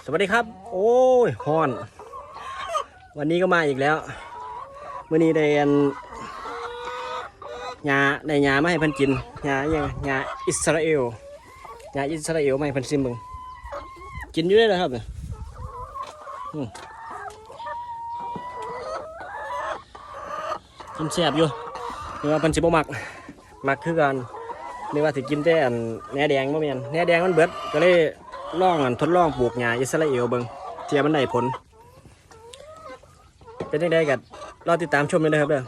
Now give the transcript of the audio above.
สวัสดีครับโอ้ยฮอนวันนี้ก็มาอีกแล้วเมื่อนี้ได้หญ้ามาให้เพิ่นกินหญ้าอิสราเอลมาให้เพิ่นซิมเบิ่งกินอยู่ได้เลยครับกินแซ่บอยู่นึกว่าเพิ่นสิบ่มักคือกันนึกว่าสิกินแต่แหนแดงบ่แม่นแหนแดงมันเบิดก็เลยทดลองปลูกหญ้าอิสราเอลเบิ่งเทียมันได้ผลเป็นจังได๋ก็รอติดตามชมเลยนะครับเด้อ